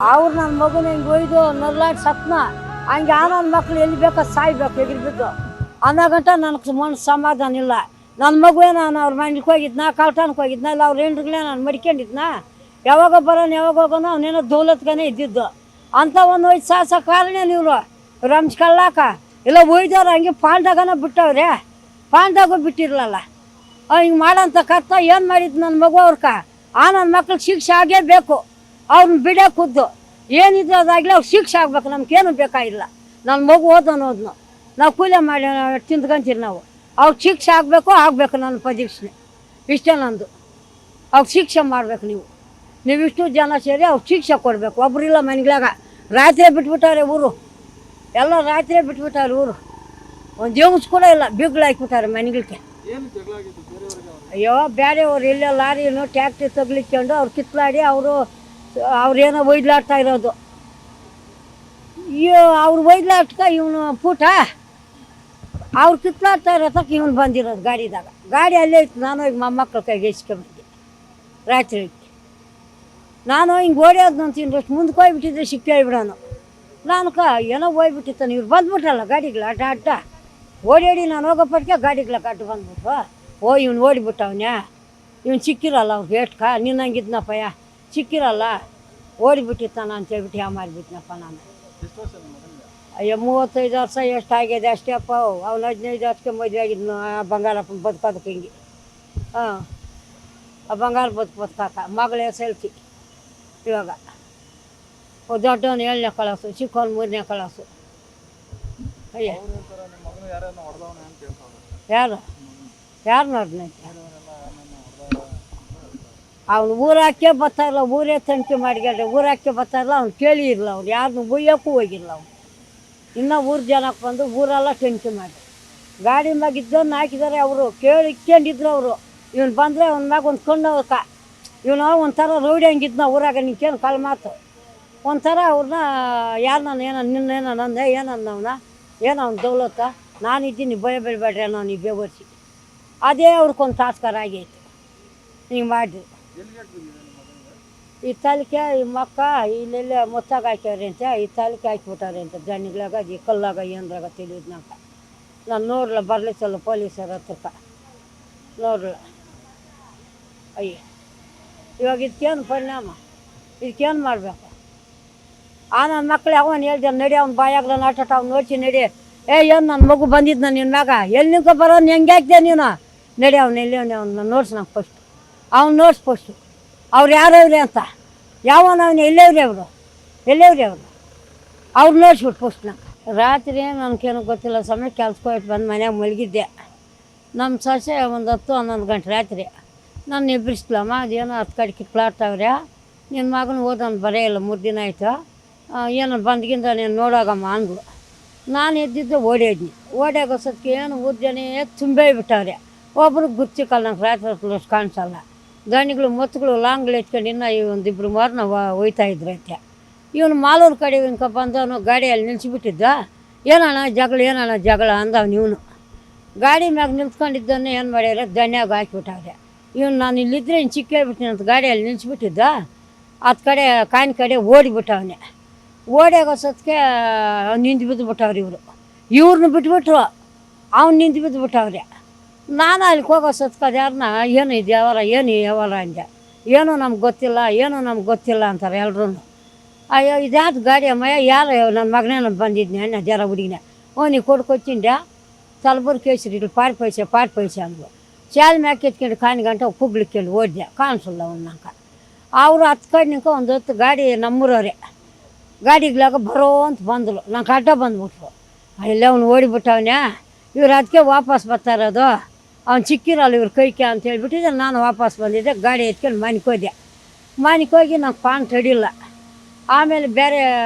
ಅವ್ರು ನನ್ನ ಮಗನ ಹಿಂಗೆ ಒಯ್ದು ನರ್ಲಾಡಿ ಸತ್ನ ಹಂಗೆ ನನ್ನ ಮಕ್ಳು ಎಲ್ಲಿ ಬೇಕೋ ಸಾಯ್ಬೇಕು ಎಗಿರ್ಬಿದ್ದು ಅನ್ನೋ ಗಂಟ ನನಗೆ ಮನಸ್ಸು ಸಮಾಧಾನ ಇಲ್ಲ. ನನ್ನ ಮಗುವೇ ನಾನು ಅವ್ರ ಮನೆಗೆ ಹೋಗಿದ್ನ ಕಳ್ತನಕ್ಕೆ ಹೋಗಿದ್ನ ಇಲ್ಲ ಅವ್ರ ಹೆಂಡ್ರಿಗಳೇ ನಾನು ಮಡಿಕೊಂಡಿದ್ನ. ಯಾವಾಗ ಬರೋನು ಯಾವಾಗ ಹೋಗೋನು ಅವನೇನೋ ದೌಲತ್ಗಾನೇ ಇದ್ದಿದ್ದು ಅಂಥ ಒಂದು ಒಯ್ದು ಸಾಹಸ ಕಾರಣ ನೀವು ರಂಜ್ಕಳ್ಳಾಕ ಇಲ್ಲ ಒಯ್ದವ್ರು ಹಂಗೆ ಪಾಂಡಾಗನ ಬಿಟ್ಟವ್ರೆ. ಪಾಂಡಾಗೂ ಬಿಟ್ಟಿರಲ್ಲ ಹಿಂಗೆ ಮಾಡೋಂಥ ಕರ್ತ ಏನು ಮಾಡಿದ್ದು ನನ್ನ ಮಗು ಅವ್ರಕ ನನ್ನ ಮಕ್ಳಿಗೆ ಶಿಕ್ಷೆ ಆಗೇ ಬೇಕು. ಅವ್ರನ್ನ ಬಿಡೋ ಖುದ್ದು ಏನಿದ್ರು ಅದಾಗಲಿ ಅವ್ರು ಶಿಕ್ಷೆ ಆಗ್ಬೇಕು. ನಮ್ಗೇನು ಬೇಕಾಗಿಲ್ಲ. ನನ್ನ ಮಗು ಓದೋನು ನಾವು ಕೂಲಿ ಮಾಡಿ ತಿಂದ್ಕೊಂತೀರಿ ನಾವು. ಅವ್ರಿಗೆ ಶಿಕ್ಷೆ ಆಗಬೇಕು ನನ್ನ ಪ್ರದೀಕ್ಷಣೆ ಇಷ್ಟೇ ನಂದು. ಅವ್ರಿಗೆ ಶಿಕ್ಷೆ ಮಾಡಬೇಕು. ನೀವು ಇಷ್ಟು ಜನ ಸೇರಿ ಅವ್ರಿಗೆ ಶಿಕ್ಷೆ ಕೊಡಬೇಕು. ಒಬ್ಬರಿಲ್ಲ ಮನೆಗಳಾಗ ರಾತ್ರಿ ಬಿಟ್ಬಿಟ್ಟಾರೆ ಊರು ಎಲ್ಲ ರಾತ್ರಿ ಬಿಟ್ಬಿಟ್ಟಾರೆ ಊರು. ಒಂದು ದೇವ್ಸ್ ಕೂಡ ಇಲ್ಲ ಬಿಗ್ಳು ಹಾಕ್ಬಿಟ್ಟಾರೆ ಮನೆಗಳಿಗೆ. ಅಯ್ಯೋ ಬೇರೆಯವ್ರು ಇಲ್ಲ ಲಾರಿನೂ ಟ್ಯಾಕ್ಟ್ರಿ ತಗ್ಲಿಕ್ಕೊಂಡು ಅವ್ರು ಕಿತ್ಲಾಡಿ ಅವ್ರೇನೋ ಒಯ್ಲಾಡ್ತಾ ಇರೋದು. ಅವ್ರು ಒಯ್ಲಾಡ್ಕ ಇವನು ಪೂಟ ಅವ್ರು ಕಿತ್ಲಾಡ್ತಾ ಇರೋತಕ್ಕೆ ಇವನು ಬಂದಿರೋದು ಗಾಡಿದಾಗ. ಗಾಡಿ ಅಲ್ಲೇ ಇತ್ತು. ನಾನು ಈಗ ಮೊಮ್ಮಕ್ಕಳ ಕೈಗೆ ಇಸ್ಕೊಂಬಂದೆ ರಾತ್ರಿ. ನಾನು ಹಿಂಗೆ ಓಡ್ಯೋದು ನಾನು ತಿಂದಷ್ಟು ಮುಂದಕ್ಕೆ ಹೋಗ್ಬಿಟ್ಟಿದ್ರೆ ಸಿಕ್ಕೇ ಬಿಡೋನು. ನಾನು ಏನೋ ಹೋಗ್ಬಿಟ್ಟಿತ್ತಾನೆ. ಇವ್ರು ಬಂದ್ಬಿಟ್ರಲ್ಲ ಗಾಡಿಗಳು ಅಡ್ಡ ಓಡಿ ನಾನು ಹೋಗೋಪಟ್ಟಿಗೆ ಗಾಡಿಗಳ ಅಡ್ಡ ಬಂದ್ಬಿಟ್ರು. ಇವ್ನು ಓಡಿಬಿಟ್ಟವನ್ಯಾ ಇವ್ನು ಸಿಕ್ಕಿರಲ್ಲ ಅವ್ರು ಏಟ್ಕ ನಿನ್ನಂಗಿದ್ನಪ್ಪಯ್ಯ ಸಿಕ್ಕಿರಲ್ಲ ಓಡಿಬಿಟ್ಟಿತ್ತಾನ ಅಂತೇಳ್ಬಿಟ್ಟು ಯಾವ ಮಾರಿಬಿಟ್ನಪ್ಪ ನಾನು. ಅಯ್ಯೋ 35 ವರ್ಷ ಎಷ್ಟಾಗಿದೆ ಅಷ್ಟೇಪ್ಪ. ಅವ್ನು 15 ವರ್ಷಕ್ಕೆ ಮದುವೆ ಆಗಿದ್ನು ಆ ಬಂಗಾರಪ್ಪನ ಬದುಕೋದಕ್ಕೆ ಹಿಂಗೆ. ಆ ಬಂಗಾರ ಬದುಕಾಕ ಮಗಳು SLC ಇವಾಗ. ದೊಡ್ಡವನು 7ನೇ ಕ್ಲಾಸು ಚಿಕ್ಕವನು 3ನೇ ಕ್ಲಾಸು. ಅಯ್ಯ ಯಾರು ನೋಡ್ನೈತೆ ಅವ್ನು ಊರಾಕೆ ಬರ್ತಾಯಿಲ್ಲ. ಊರೇ ತನಿಖೆ ಮಾಡಿಕೊಂಡ್ರೆ ಊರಾಕೆ ಬರ್ತಾಯಿಲ್ಲ. ಅವ್ನು ಕೇಳಿ ಇರಲ್ಲ. ಅವ್ರು ಯಾರನ್ನೂ ಬೈಯೋಕ್ಕೂ ಹೋಗಿಲ್ಲ. ಅವ್ನು ಇನ್ನೂ ಊರು ಜನಕ್ಕೆ ಬಂದು ಊರೆಲ್ಲ ತನಿಖೆ ಮಾಡಿ ಗಾಡಿ ಮ್ಯಾಗ ಇದ್ದವನ್ನ ಹಾಕಿದ್ದಾರೆ. ಅವರು ಇಕ್ಕೊಂಡಿದ್ರು ಅವರು. ಇವನು ಬಂದರೆ ಅವ್ನ ಮ್ಯಾಗ ಒಂದು ಕಣ್ಣು ಇವನು ಒಂಥರ ರೌಡಿ ಹಂಗಿದ್ನ ಊರಾಗ. ನಿಂಕೇನು ಕಾಲು ಮಾತು ಒಂಥರ ಅವ್ರನ್ನ ಯಾರನ್ನ ನಿನ್ನೇನೋ ನಂದೆ ಏನಂದವನ ಏನೋ ಅವ್ನು ದೌಲತ್ತ ನಾನಿದ್ದೀನಿ ಭಯ ಬೀಳ್ಬೇಡ್ರಿ ಅನ್ನೋ ನೀವು ಬೇವರ್ಸಿ. ಅದೇ ಅವ್ರಿಗೊಂದು ತಾಸ್ಕರ ಆಗೈತೆ ಹಿಂಗೆ ಮಾಡಿರಿ. ಈ ತಾಲಿಕೆ ಈ ಮಕ್ಕ ಇಲ್ಲೆಲ್ಲ ಮೊತ್ತಾಗ ಹಾಕ್ಯವ್ರಿ ಅಂತ ಈ ತಾಲಿಕೆ ಹಾಕಿಬಿಟ್ಟಾರೆ ಅಂತ ಜನಿಗಳಾಗ ಈ ಕಲ್ಲಾಗ ಏನ್ರಾಗ ತಿಳಿದ್ನಾಗ. ನಾನು ನೋಡ್ಲ ಬರಲಿ ಚಲೋ ಪೊಲೀಸರ ಹತ್ರಕ್ಕೆ ನೋಡ್ಲ. ಅಯ್ಯ ಇವಾಗ ಇದಕ್ಕೇನು ಪರಿಣಾಮ ಇದಕ್ಕೇನು ಮಾಡಬೇಕು? ನನ್ನ ಮಕ್ಳು ಅವನು ಹೇಳ್ದೆ ನಡಿ ಅವ್ನು ಬಾಯಾಗ್ಲ ನಾಟಟ ಅವ್ನು ನೋಡ್ಸಿ ನಡಿ. ಏನು ನನ್ನ ಮಗು ಬಂದಿದ್ದು ನಿನ್ನ ಮ್ಯಾಗ ಎಲ್ಲಿ ನಿಂಕ ಬರೋನು ಹೆಂಗೆ ಹಾಕ್ದೆ ನೀನು ನಡಿ ಅವ್ನು ಎಲ್ಲಿ ಅವ್ನು ನೋಡ್ಸಿ ನಂಗೆ ಫಸ್ಟು ಅವ್ನು ನೋಡ್ಸಿ ಫಸ್ಟು. ಅವ್ರು ಯಾರವ್ರಿ ಅಂತ ಯಾವನ ಅವನು ಎಲ್ಲೇವ್ರಿ ಅವರು ಅವ್ರು ನೋಡ್ಸ್ಬಿಟ್ಟು ಫಸ್ಟ್ ನಂಗೆ. ರಾತ್ರಿ ನನಗೇನು ಗೊತ್ತಿಲ್ಲ ಸಮಯ ಕೆಲ್ಸಕ್ಕೆ ಹೋಯ್ತು ಬಂದು ಮನ್ಯಾಗ ಮಲಗಿದ್ದೆ. ನಮ್ಮ ಸೊಸೆ ಒಂದು 10-11 ಗಂಟೆ ರಾತ್ರಿ ನಾನು ಎಬ್ಬಿಸ್ಲಮ್ಮ ಅದೇನೋ 10 ಕಡೆ ಕಿತ್ಲಾಡ್ತಾವ್ರೆ ನಿನ್ನ ಮಗನ ಓದೋನು ಬರೇ ಇಲ್ಲ 3 ದಿನ ಆಯಿತು ಏನೋ ಬಂದ್ಗಿಂದ ನೀನು ನೋಡೋಗಮ್ಮ ಅಂದ್ಲು. ನಾನು ಎದ್ದಿದ್ದೆ ಓಡೇದ್ನಿ. ಓಡ್ಯಾಗೋಸೋದಕ್ಕೆ ಏನು ಊರ್ಜನೆ ತುಂಬೇ ಬಿಟ್ಟವ್ರೆ. ಒಬ್ರಿಗೆ ಗುರ್ತಿಕ್ಕಲ್ಲ ನಂಗೆ ರಾತ್ರಿ ಹೊತ್ತು ಕಾಣಿಸಲ್ಲ. ದಣಿಗಳು ಮೊತ್ತಗಳು ಲಾಂಗ್ಗಳು ಎತ್ಕೊಂಡು ಇನ್ನೂ ಒಂದಿಬ್ಬರು ಮಾರನ್ನ ಒಯ್ತಾಯಿದ್ರು ಅಂತೆ. ಇವನು ಮಾಲೂರು ಕಡೆ ಇಂಕ ಬಂದವನು ಗಾಡಿಯಲ್ಲಿ ನಿಲ್ಸಿಬಿಟ್ಟಿದ್ದ. ಏನಣ್ಣ ಜಗಳ ಅಂದವನು. ಇವನು ಗಾಡಿ ಮ್ಯಾಗ ನಿಲ್ಸ್ಕೊಂಡಿದ್ದನ್ನೇ ಏನು ಮಾಡ್ಯಾರ ದಣ್ಯಾಗ ಹಾಕಿಬಿಟ್ಟವ್ರೆ. ಇವನು ನಾನು ಇಲ್ಲಿದ್ದರೆ ಇನ್ನು ಚಿಕ್ಕೇಳ್ಬಿಟ್ಟಿನಿ ಅಂತ ಗಾಡಿಯಲ್ಲಿ ನಿಲ್ಸಿಬಿಟ್ಟಿದ್ದ. 10 ಕಡೆ ಕಾಯಿನ ಕಡೆ ಓಡಿಬಿಟ್ಟವನೇ. ಓಡ್ಯಾಗೋಸೋದಕ್ಕೆ ನಿಂತು ಬಿದ್ದುಬಿಟ್ಟವ್ರು ಇವ್ರನ್ನ ಬಿಟ್ಬಿಟ್ರು. ಅವ್ನು ನಿಂತು ಬಿದ್ದುಬಿಟ್ಟವ್ರೆ. ನಾನು ಅಲ್ಲಿಗೆ ಹೋಗೋಸೋದಕ್ಕೆ ಅದು ಯಾರನ್ನ ಏನು ಇದು ಯಾವರ ಅಂದೆ. ಏನೂ ನಮ್ಗೆ ಗೊತ್ತಿಲ್ಲ ಅಂತಾರೆ ಎಲ್ರೂ. ಅಯ್ಯೋ ಇದ್ಯಾವ್ದು ಗಾಡಿ ಅಮ್ಮಯ್ಯ ಯಾರು ನನ್ನ ಮಗನೇ ಬಂದಿದ್ನೆ ಅಣ್ಣ ಜರ ಹುಡುಗಿನ ನೀ ಕೊಡ್ಕೊಚ್ಚಿಂಡೆ ತಲಬೂರು ಕೇಸರಿ ಇಲ್ಲಿ ಪಾರು ಪೈಸೆ ಅಂದ್ಲು. ಶಾಲೆ ಮ್ಯಾಕೆ ಎತ್ಕೊಂಡು ಕಾಯಿನ ಗಂಟೆ ಕುಗ್ಲಿಕ್ಕೊಂಡು ಓಡಿದೆ ಕಾಣಿಸಲ್ಲ ಅವ್ನು ನಂಗೆ. ಅವರು 10 ಕಡೆ ನಿಂಕ ಒಂದು 10 ಗಾಡಿ ನಮ್ಮೂರವ್ರೆ ಗಾಡಿಗ್ಲಾಗ ಬರೋ ಅಂತ ಬಂದರು. ನಂಗೆ ಅಡ್ಡ ಬಂದ್ಬಿಟ್ರು. ಅಲ್ಲೇ ಅವ್ನು ಓಡಿಬಿಟ್ಟವನೇ. ಇವ್ರು ಅದಕ್ಕೆ ವಾಪಸ್ ಬರ್ತಾ ಇರೋದು ಅವ್ನು ಸಿಕ್ಕಿರಲ್ಲ ಇವ್ರು ಕೈಕೆ ಅಂತ ಹೇಳ್ಬಿಟ್ಟಿದ್ದೆ. ನಾನು ವಾಪಸ್ ಬಂದಿದ್ದೆ ಗಾಡಿ ಎತ್ಕೊಂಡು ಮನೆಗೆ ಹೋಗಿ ನಂಗೆ ಪಾನ್ ತಡಿಲ್ಲ. ಆಮೇಲೆ ಬೇರೆ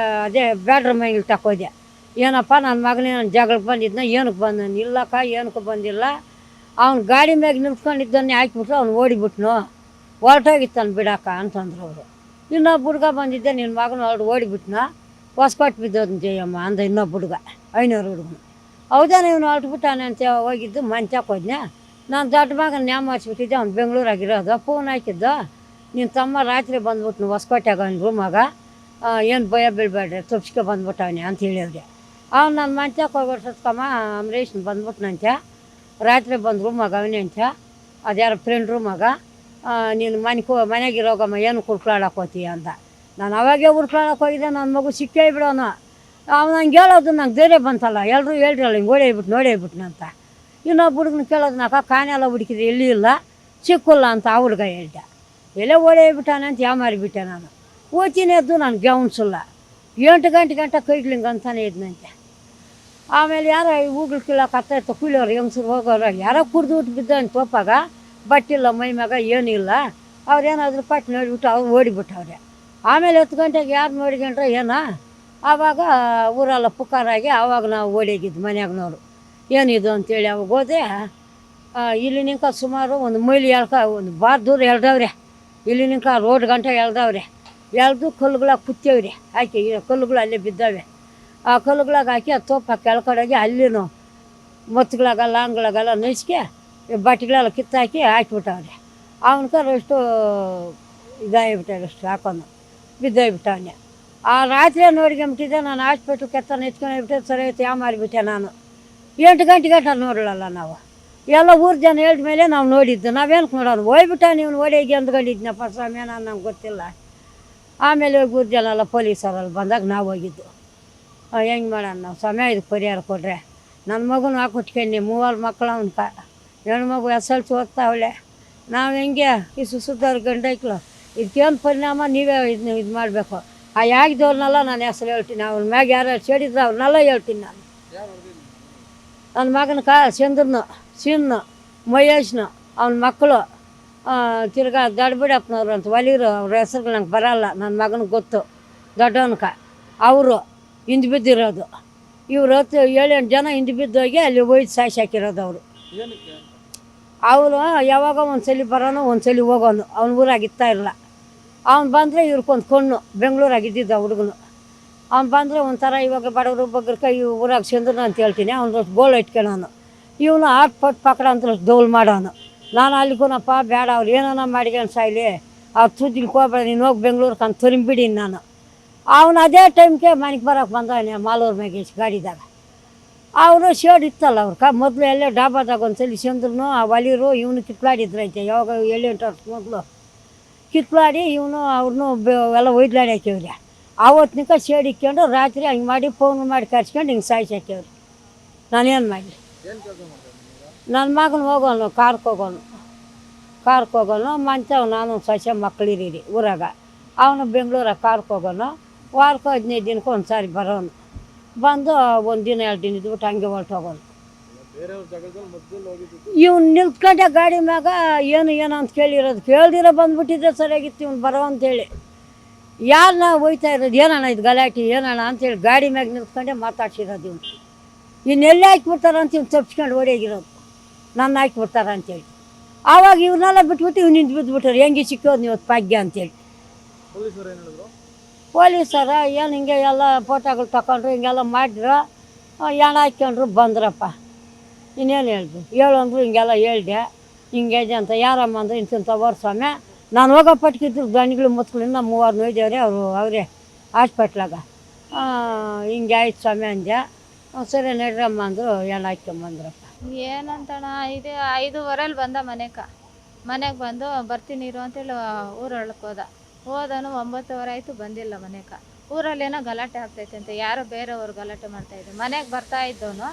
ಅದೇ ಬ್ಯಾಡ್ರ ಮೈಗೆ ತಕೋದೆ. ಏನಪ್ಪ ನನ್ನ ಮಗನೇ ನಾನು ಜಗಳಕ್ಕೆ ಬಂದಿದ್ನ ಏನಕ್ಕೆ ಬಂದನು ಇಲ್ಲಕ್ಕ ಏನಕ್ಕೆ ಬಂದಿಲ್ಲ. ಅವ್ನು ಗಾಡಿ ಮ್ಯಾಗ ನಿಲ್ಸ್ಕೊಂಡಿದ್ದನ್ನೇ ಹಾಕಿಬಿಟ್ರು. ಅವ್ನು ಓಡಿಬಿಟ್ನು ಹೊರಟೋಗಿತ್ತಾನು ಬಿಡಾಕ ಅಂತಂದ್ರು ಅವರು. ಇನ್ನೊಬ್ಬ ಹುಡುಗ ಬಂದಿದ್ದೆ ನಿನ್ನ ಮಗನ ಓಡಿಬಿಟ್ನ ಹೊಸ್ಕೊಟ್ಟು ಬಿದ್ದೋದು ಜಯಮ್ಮ ಅಂದ ಇನ್ನೊಬ್ಬ ಹುಡುಗ 500 ಹುಡುಗನು. ಹೌದಾನ ಇವನು ಹೊರಟ್ಬಿಟ್ಟಾನೆ ಅಂತ ಹೋಗಿದ್ದು ಮಂಚಕ್ಕೆ ಹೋದ್ನೆ. ನಾನು ದೊಡ್ಡ ಮಗನ ನ್ಯಾಮರ್ಸ್ಬಿಟ್ಟಿದ್ದೆ. ಅವ್ನು ಬೆಂಗಳೂರಾಗಿರೋದು. ಫೋನ್ ಹಾಕಿದ್ದು ನಿನ್ನ ತಮ್ಮ ರಾತ್ರಿ ಬಂದ್ಬಿಟ್ನು ಹೊಸ್ಕೋಟೆಗೆ ಅವ್ನ ರೂಮಾಗ ಏನು ಭಯ ಬೀಳ್ಬೇಡ್ರಿ ತಪ್ಸ್ಕೊ ಬಂದ್ಬಿಟ್ಟವನೆ ಅಂತ ಹೇಳಿವ್ರಿ. ಅವ್ನು ನನ್ನ ಮಂಚಕ್ಕೆ ಹೋಗ್ಬಿಡ್ಸತ್ಕಮ್ಮ ಅಂಬರೀಷ್ ಬಂದ್ಬಿಟ್ನಂತೆ. ರಾತ್ರಿ ಬಂದರು ಮಗ ಅವನೇ ಅಂತ, ಅದ್ಯಾರ ಫ್ರೆಂಡ್ರು ಮಗ. ನೀನು ಮನೆಗಿರೋಗಮ್ಮ ಏನು ಕುಡ್ಕೊಳಕ್ಕೆ ಹೋಗ್ತೀಯ ಅಂತ. ನಾನು ಅವಾಗೇ ಹುಡ್ಕೊಳಕ್ಕೆ ಹೋಗಿದ್ದೆ, ನನ್ನ ಮಗು ಸಿಕ್ಕೇ ಬಿಡೋನು. ಅವ್ನು ಹಂಗೆ ಹೇಳೋದು ನಂಗೆ ಧೈರ್ಯ ಬಂತಲ್ಲ, ಎಲ್ಲರೂ ಹೇಳ್ರಲ್ಲ ಹಿಂಗೆ ನೋಡೇಬಿಟ್ನು ಅಂತ. ಇನ್ನೊಬ್ಬ ಹುಡುಗನ ಕೇಳೋದ್ನಾಕ ಕಾನೆಲ್ಲ ಹುಡುಕಿದ್ರೆ ಎಲ್ಲಿ ಇಲ್ಲ, ಸಿಕ್ಕಿಲ್ಲ ಅಂತ ಆ ಹುಡುಗ ಹೇಳ್ದೆ. ಎಲ್ಲೇ ಓಡೇಬಿಟ್ಟಾನೆ ಅಂತ ಮಾರಿಬಿಟ್ಟೆ ನಾನು. ಓಚಿನೇ ಎದ್ದು ನಾನು ಗೌನ್ಸಿಲ್ಲ. 8 ಗಂಟೆ ಕೈಗ್ಲಿಂಗ ಅಂತಾನೆ ಇದ್ನಂತೆ. ಆಮೇಲೆ ಯಾರೋ ಹೂಗಳು ಕೀಳಕ್ಕೆ ಹತ್ತ ಕೂಲಿಯವ್ರು ಹೆಂಗಸ್ರು ಹೋಗೋರು ಯಾರೋ ಕುಡ್ದು ಬಿದ್ದವನು ತೋಪಾಗ, ಬಟ್ಟಿಲ್ಲ ಮೈ ಮ್ಯಾಗ ಏನಿಲ್ಲ. ಅವ್ರೇನಾದರೂ ಪಟ್ಟು ನೋಡಿಬಿಟ್ಟು ಅವ್ರು ಓಡಿಬಿಟ್ಟವ್ರೆ. ಆಮೇಲೆ 10 ಗಂಟೆಗೆ ಯಾರು ನೋಡಿಕೊಂಡ್ರೆ ಏನೋ, ಆವಾಗ ಊರೆಲ್ಲ ಪುಕಾರಾಗಿ ಆವಾಗ ನಾವು ಓಡೋಗಿದ್ದು ಮನ್ಯಾಗನವರು. ಏನಿದು ಅಂತೇಳಿ ಅವಾಗ ಹೋದೆ. ಇಲ್ಲಿ ನಿಂಕ ಸುಮಾರು ಒಂದು ಮೈಲಿ ಒಂದು ಬಾರ್ ದೂರ ಎಳ್ದವ್ರೆ. ಇಲ್ಲಿ ನಿಂಕ ರೋಡ್ ಗಂಟೆ ಎಳ್ದವ್ರೆ. ಎಳ್ದು ಕಲ್ಲುಗಳಾಗ ಕುತ್ತೇವ್ರಿ ಹಾಕಿ, ಕಲ್ಲುಗಳು ಅಲ್ಲೇ ಬಿದ್ದಾವೆ. ಆ ಕಲ್ಲುಗಳಾಗ ಹಾಕಿ ಆ ತೋಪ ಕೆಳ್ಕಡೆಗೆ ಅಲ್ಲಿನೂ ಮೊತ್ತುಗಳಾಗ ಲಾಂಗ್ಗಳಾಗೆಲ್ಲ ನೈಸ್ಕೆ ಬಟ್ಟೆಗಳೆಲ್ಲ ಕಿತ್ತಾಕಿ ಹಾಕಿಬಿಟ್ಟವ್ರೆ. ಅವನ ಎಷ್ಟು ಇದಾಗಿಬಿಟ್ಟಾರೆ, ಅಷ್ಟು ಹಾಕೊಂಡು ಬಿದ್ದೋಗ್ಬಿಟ್ಟವನೆ. ಆ ರಾತ್ರಿ ನೋಡ್ಕೊಂಬಿಟ್ಟಿದ್ದೆ ನಾನು. ಹಾಸ್ಪಿಟ್ಲ್ ಕೆತ್ತನ ಎತ್ಕೊಂಡೋಗ್ಬಿಟ್ಟೆ, ಸರಿ ಆಯ್ತು ಮಾರಿಬಿಟ್ಟೆ ನಾನು. 8 ಗಂಟೆಗೆ ನೋಡಲ್ಲ ನಾವು. ಎಲ್ಲ ಊರು ಜನ ಹೇಳಿದ ಮೇಲೆ ನಾವು ನೋಡಿದ್ದು. ನಾವೇನಕ್ಕೆ ನೋಡೋಣ, ಹೋಗ್ಬಿಟ್ಟ ನೀವು ಓಡೇಗಿ ಅಂದ್ಕೊಂಡಿದ್ನಪ್ಪ ಸ್ವಾಮಿ, ನಾನು ನಮ್ಗೆ ಗೊತ್ತಿಲ್ಲ. ಆಮೇಲೆ ಊರು ಜನ ಎಲ್ಲ ಪೊಲೀಸರಲ್ಲಿ ಬಂದಾಗ ನಾವು ಹೋಗಿದ್ದು. ಹೆಂಗೆ ಮಾಡೋಣ ನಾವು, ಸಮಯ ಇದಕ್ಕೆ ಪರಿಹಾರ ಕೊಡ್ರೆ. ನನ್ನ ಮಗುನ ಹಾಕೊಟ್ಕೊಂಡು 3 ಮಕ್ಕಳು ಅವನ್ಕ, ಹೆಣ್ಣು ಮಗು SLC ಓದ್ತಾವಳೆ. ನಾವು ಹೆಂಗೆ ಈ ಸುಸುದ್ದವ್ರ ಗಂಡೈಕ್ಳು, ಇದಕ್ಕೇನು ಪರಿಣಾಮ ನೀವೇ ಇದು ಮಾಡಬೇಕು. ಆ ಯಾಗಿದ್ದವ್ರನ್ನೆಲ್ಲ ನಾನು ಹೆಸರು ಹೇಳ್ತೀನಿ. ಅವ್ರ ಮ್ಯಾಗ ಯಾರು ಸೇಡಿದ್ರು ಅವ್ರನ್ನೆಲ್ಲ ಹೇಳ್ತೀನಿ ನಾನು. ನನ್ನ ಮಗನ ಚಂದ್ರನು, ಸಿನ್ನು, ಮಹೇಶ್ನು, ಅವನ ಮಕ್ಕಳು, ತಿರ್ಗಾ ದೊಡ್ಡಬಿಡಪ್ಪನವ್ರು ಅಂತ ಒಲಿರು. ಅವ್ರ ಹೆಸ್ರುಗಳು ನಂಗೆ ಬರೋಲ್ಲ, ನನ್ನ ಮಗನಿಗೆ ಗೊತ್ತು. ದೊಡ್ಡವನ್ಕ ಅವರು ಹಿಂದೆ ಬಿದ್ದಿರೋದು. ಇವ್ರು 7-8 ಜನ ಹಿಂದೆ ಬಿದ್ದೋಗಿ ಅಲ್ಲಿ ಒಯ್ದು ಸಾಯ್ಸಿ ಹಾಕಿರೋದು ಅವರು. ಅವನು ಯಾವಾಗ ಒಂದ್ಸಲಿ ಬರೋನು ಒಂದ್ಸಲಿ ಹೋಗೋನು. ಅವ್ನ ಊರಾಗ ಇರಲ್ಲ. ಅವ್ನು ಬಂದರೆ ಇವ್ರಿಗೊಂದು ಕಣ್ಣು, ಬೆಂಗಳೂರಾಗಿದ್ದಿದ್ದ ಹುಡುಗನು. ಅವ್ನು ಬಂದರೆ ಒಂಥರ ಇವಾಗ ಬಡವರು ಬಗ್ಗರ್ಕ ಈ ಊರಾಗ ಚಂದ್ರನ ಅಂತ ಹೇಳ್ತೀನಿ. ಅವ್ನು ಗೋಳು ಇಟ್ಕೊಳ್ಳೋನು. ಇವನು ಪಟ್ಟು ಪಕ್ಕಡ ಅಂತ ದೌಲ್ ಮಾಡೋನು. ನಾನು ಅಲ್ಲಿಗೂನಪ್ಪ ಬೇಡ, ಅವ್ರು ಏನಾನ ಮಾಡಿಕೊಂಡು ಸಾಯ್ಲಿ, ಅವ್ರು ತುದಿಲ್ಗೆ ಹೋಗ್ಬೇಡ, ನೀನು ಹೋಗಿ ಬೆಂಗ್ಳೂರ್ಗೆ ಅಂತ ತೊರಿಂಬಿಡೀನಿ ನಾನು. ಅವನು ಅದೇ ಟೈಮ್ಗೆ ಮನೆಗೆ ಬರೋಕ್ಕೆ ಬಂದವನೇ ಮಾಲೂರು ಮ್ಯಾಗೇಶ್ ಗಾಡಿದಾಗ. ಅವರು ಶೇಡ್ ಇತ್ತಲ್ಲ ಅವ್ರಕ ಮೊದಲು ಎಲ್ಲೇ ಡಾಬಾದಾಗ ಒಂದ್ಸಲಿ ಚಂದ್ರನು ಆ ಒಲಿರು ಇವನು ಕಿತ್ಲಾಡಿದ್ರೈತೆ. ಯಾವಾಗ 7-8 ವರ್ಷ ಮೊದಲು ಕಿತ್ಲಾಡಿ ಇವನು ಅವ್ರನ್ನೂ ಎಲ್ಲ ಒಯ್ದ್ಲಾಡಿ ಹಾಕ್ಯವ್ರಿ. ಆವತ್ತಿನಿಕ ಶೇಡ್ ಇಕ್ಕೊಂಡು ರಾತ್ರಿ ಹಂಗೆ ಮಾಡಿ ಫೋನ್ ಮಾಡಿ ಕರ್ಸ್ಕೊಂಡು ಹಿಂಗೆ ಸಾಯ್ಸಿ ಹಾಕ್ಯವ್ರಿ. ನಾನೇನು ಮಾಡಲಿ. ನನ್ನ ಮಗನ ಹೋಗೋನು ಕಾರ್ಗೆ ಹೋಗೋನು ಮಂಚವ್ ನಾನು ಸಸ್ಯ ಮಕ್ಕಳಿರೀರಿ ಊರಾಗ. ಅವನು ಬೆಂಗಳೂರಾಗ ಕಾರ್ಗೆ ಹೋಗೋನು. ವಾರಕ್ಕೆ 15 ದಿನಕ್ಕೆ ಒಂದು ಸಾರಿ ಬರೋನು. ಬಂದು 1 ದಿನ 2 ದಿನ ಇದ್ಬಿಟ್ಟು ಹಂಗೆ ಹೊರ್ಟು ಹೋಗೋನು. ಇವ್ನು ನಿಲ್ತ್ಕೊಂಡೆ ಗಾಡಿ ಮ್ಯಾಗ ಏನು ಅಂತ ಕೇಳ್ದಿರೋ ಬಂದ್ಬಿಟ್ಟಿದ್ರೆ ಸರಿಯಾಗಿತ್ತು ಇವ್ನು ಬರೋ ಅಂತೇಳಿ. ಯಾರನ್ನ ಹೋಯ್ತಾ ಇರೋದು, ಏನಣ್ಣ ಇದು ಗಲಾಟೆ ಏನಣ್ಣ ಅಂತೇಳಿ ಗಾಡಿ ಮ್ಯಾಗ ನಿಲ್ತ್ಕೊಂಡೆ ಮಾತಾಡ್ಸಿರೋದು ಇವ್ನು. ಇನ್ನೆಲ್ಲೇ ಹಾಕಿಬಿಡ್ತಾರ ಅಂತ ಇವ್ನು ತಪ್ಪಿಸ್ಕೊಂಡು ಓಡೋಗಿರೋದು, ನನ್ನ ಹಾಕಿಬಿಡ್ತಾರ ಅಂತೇಳಿ. ಆವಾಗ ಇವನ್ನೆಲ್ಲ ಬಿಟ್ಬಿಟ್ಟು ಇವ್ನು ನಿಂತು ಬಿದ್ದುಬಿಟ್ಟಾರೆ. ಹೆಂಗೆ ಸಿಕ್ಕೋದು ನೀವು ಭಾಗ್ಯ ಅಂತೇಳಿ. ಪೊಲೀಸರ ಏನು ಹಿಂಗೆ ಎಲ್ಲ ಫೋಟೋಗಳು ತಗೊಂಡ್ರು, ಹಿಂಗೆಲ್ಲ ಮಾಡಿದ್ರು, ಹೆಣ ಹಾಕ್ಕೊಂಡ್ರು, ಬಂದ್ರಪ್ಪ. ಇನ್ನೇನು ಹೇಳಿದ್ರು, ಹೇಳಂದ್ರು ಹಿಂಗೆಲ್ಲ ಹೇಳ್ದೆ. ಹಿಂಗೆ ಅಂತ ಯಾರಮ್ಮ ಅಂದ್ರೆ ಇಂಥ ಸ್ವಾಮಿ ನಾನು ಹೋಗೋ ಪಟ್ಕಿದ್ರು ದಣಿಗಳು ಮುತ್ಗಳಿಂದ 3 ನೋಯ್ದವ್ರೆ ಅವರೇ ಹಾಸ್ಪಿಟ್ಲಾಗ. ಹಿಂಗೆ ಆಯ್ತು ಸ್ವಾಮಿ ಅಂದೆ. ಸರಿ ನಡ್ರಮ್ಮ ಅಂದರು, ಹೆಣ ಹಾಕ್ಕೊಂಬಂದ್ರಪ್ಪ. ಏನಂತಣ್ಣ, 5:30 ಬಂದ ಮನೆಗೆ ಬಂದು ಬರ್ತೀನಿ ಇರು ಅಂತೇಳಿ ಊರೊಳಕ್ಕೆ ಹೋದನು. 9:30 ಆಯಿತು, ಬಂದಿಲ್ಲ ಮನೆಗೆ. ಊರಲ್ಲೇನೋ ಗಲಾಟೆ ಆಗ್ತೈತೆ ಅಂತ, ಯಾರೋ ಬೇರೆಯವ್ರು ಗಲಾಟೆ ಮಾಡ್ತಾಯಿದ್ರು. ಮನೆಗೆ ಬರ್ತಾ ಇದ್ದವನು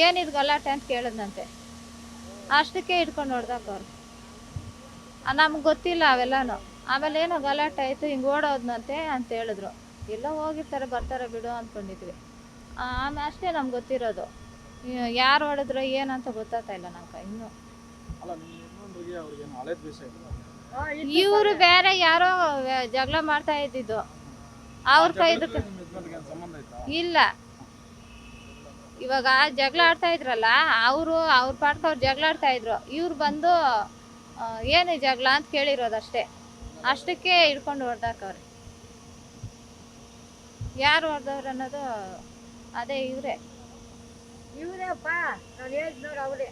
ಏನಿದು ಗಲಾಟೆ ಅಂತ ಕೇಳಿದ್ನಂತೆ. ಅಷ್ಟಕ್ಕೆ ಹಿಡ್ಕೊಂಡು ಹೊಡ್ದಾಕವ್ರು. ನಮ್ಗೆ ಗೊತ್ತಿಲ್ಲ ಅವೆಲ್ಲನೂ. ಆಮೇಲೆ ಏನೋ ಗಲಾಟೆ ಆಯಿತು, ಹಿಂಗೆ ಓಡೋದ್ನಂತೆ ಅಂತ ಹೇಳಿದ್ರು. ಎಲ್ಲ ಹೋಗಿರ್ತಾರೆ ಬರ್ತಾರೆ ಬಿಡು ಅಂದ್ಕೊಂಡಿದ್ವಿ. ಆಮೇಲೆ ಅಷ್ಟೇ ನಮ್ಗೆ ಗೊತ್ತಿರೋದು. ಯಾರು ಹೊಡೆದ್ರು ಏನಂತ ಗೊತ್ತಾಗ್ತಾ ಇಲ್ಲ ನಂಗೆ ಇನ್ನೂ. ಇವರು ಬೇರೆ ಯಾರೋ ಜಗಳ ಮಾಡ್ತಾ ಇದ್ದಿದ್ದು ಅವ್ರ ಕೈದಕ್ಕೆ ಇಲ್ಲ. ಇವಾಗ ಜಗಳ ಆಡ್ತಾ ಇದ್ರಲ್ಲ ಅವರು, ಅವ್ರ ಪಾಡ್ಕ ಅವ್ರು ಜಗಳ ಆಡ್ತಾ ಇದ್ರು. ಇವ್ರು ಬಂದು ಏನು ಜಗಳ ಅಂತ ಕೇಳಿರೋದಷ್ಟೇ. ಅಷ್ಟಕ್ಕೆ ಹಿಡ್ಕೊಂಡು ಹೊಡೆದಾಕವ್ರೆ. ಯಾರು ಹೊಡೆದವ್ರು ಅನ್ನೋದು ಅದೇ ಇವರೇಪ್ಪ. ನಾನು ಹೇಳಿದ್ ಅವರೇ,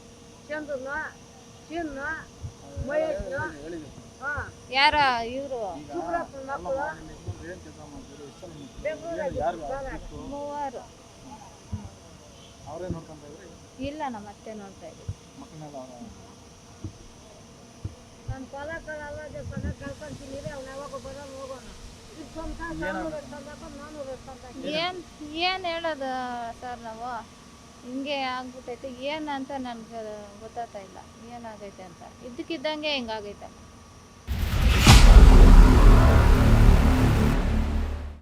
ಚಂದ್ರನು, ಚಿನ್ನು, ಮಹೇಶ್ನು. ಯಾರ ಇವರು ಮಕ್ಕಳು ಮೂವರು. ಅವರೇ ನೋಡ್ಕೊಂತ ಇದ್ರಿ? ಇಲ್ಲ, ನಮ್ಮ ಅತ್ತೆ ನೋಡ್ತಾ ಇದ್ದೀವಿ. ಮಕ್ಕಳನ್ನೆಲ್ಲ ಅವರ ನಾನು ಹೊಲ ಕಳ್ಕೊಂತೀನಿ ಅವ್ನು ಯಾವಾಗ ಬರೋನು ಹೋಗೋಣ ಏನು ಹೇಳೋದು ಸರ್, ನಾವು ಹಿಂಗೆ ಆಗ್ಬಿಟ್ಟೈತೆ ಏನಂತ ನನಗೆ ಗೊತ್ತಾಗ್ತಾ ಇಲ್ಲ, ಏನಾಗೈತೆ ಅಂತ. ಇದ್ದಕ್ಕಿದ್ದಂಗೆ ಹಿಂಗಾಗೈತೆ.